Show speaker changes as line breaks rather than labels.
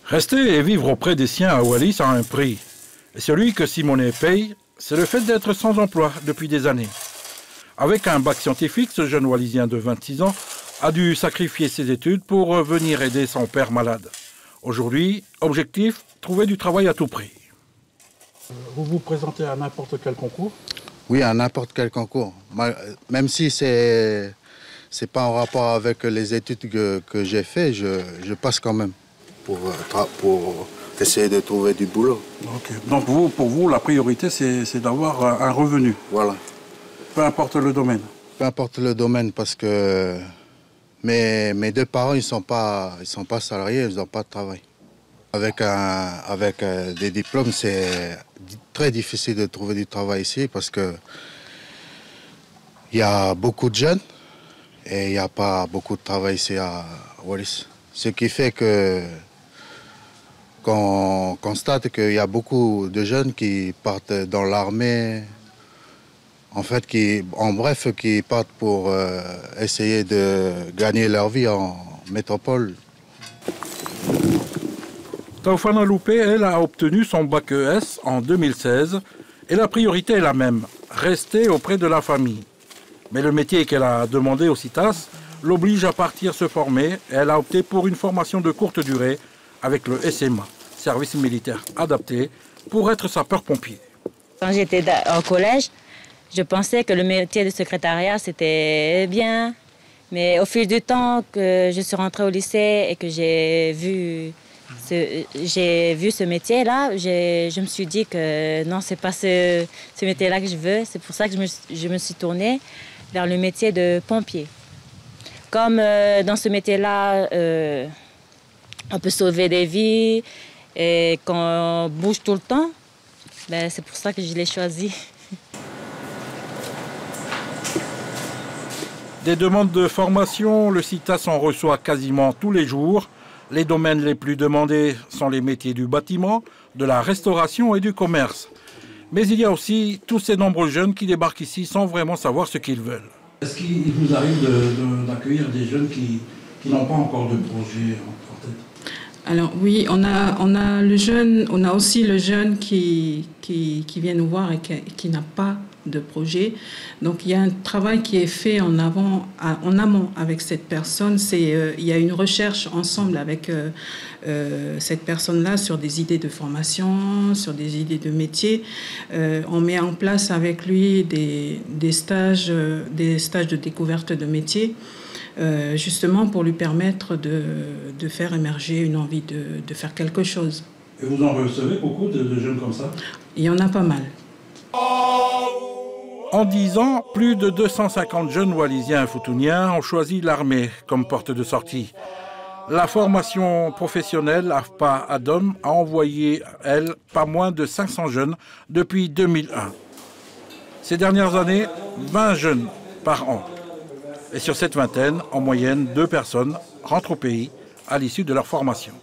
Rester et vivre auprès des siens à Wallis a un prix. Et celui que Simonet paye, c'est le fait d'être sans emploi depuis des années. Avec un bac scientifique, ce jeune Wallisien de 26 ans a dû sacrifier ses études pour venir aider son père malade. Aujourd'hui, objectif, trouver du travail à tout prix. Vous vous présentez à n'importe quel concours?
Oui, à n'importe quel concours. Même si c'est pas en rapport avec les études que j'ai fait, je passe quand même pour essayer de trouver du boulot.
Okay. Donc pour vous, la priorité, c'est d'avoir un revenu.
Voilà.
Peu importe le domaine.
Peu importe le domaine, parce que mes deux parents, ils sont pas salariés, ils n'ont pas de travail. Avec des diplômes, c'est très difficile de trouver du travail ici parce que il y a beaucoup de jeunes et il n'y a pas beaucoup de travail ici à Wallis. Ce qui fait qu'on constate qu'il y a beaucoup de jeunes qui partent dans l'armée, en fait, qui partent pour essayer de gagner leur vie en métropole.
Taoufana Loupé, elle, a obtenu son bac ES en 2016 et la priorité est la même, rester auprès de la famille. Mais le métier qu'elle a demandé au CITAS l'oblige à partir se former et elle a opté pour une formation de courte durée avec le SMA, service militaire adapté, pour être sapeur-pompier.
Quand j'étais au collège, je pensais que le métier de secrétariat c'était bien, mais au fil du temps que je suis rentrée au lycée et que j'ai vu ce métier-là, je me suis dit que non, c'est pas ce métier-là que je veux. C'est pour ça que je me suis tournée vers le métier de pompier. Comme dans ce métier-là, on peut sauver des vies et qu'on bouge tout le temps, ben, c'est pour ça que je l'ai choisi.
Des demandes de formation, le CITAS en reçoit quasiment tous les jours. Les domaines les plus demandés sont les métiers du bâtiment, de la restauration et du commerce. Mais il y a aussi tous ces nombreux jeunes qui débarquent ici sans vraiment savoir ce qu'ils veulent. Est-ce qu'il vous arrive d'accueillir des jeunes qui n'ont pas encore de projet en tête?
Alors oui, on a aussi le jeune qui vient nous voir et qui n'a pas de projet. Donc il y a un travail qui est fait en amont avec cette personne. Il y a une recherche ensemble avec cette personne-là sur des idées de formation, sur des idées de métier. On met en place avec lui des stages de découverte de métier, justement pour lui permettre de faire émerger une envie de faire quelque chose.
Et vous en recevez beaucoup de jeunes comme ça?
Il y en a pas mal.
En 10 ans, plus de 250 jeunes wallisiens et foutouniens ont choisi l'armée comme porte de sortie. La formation professionnelle AFPA ADOM a envoyé, elle, pas moins de 500 jeunes depuis 2001. Ces dernières années, 20 jeunes par an. Et sur cette vingtaine, en moyenne, 2 personnes rentrent au pays à l'issue de leur formation.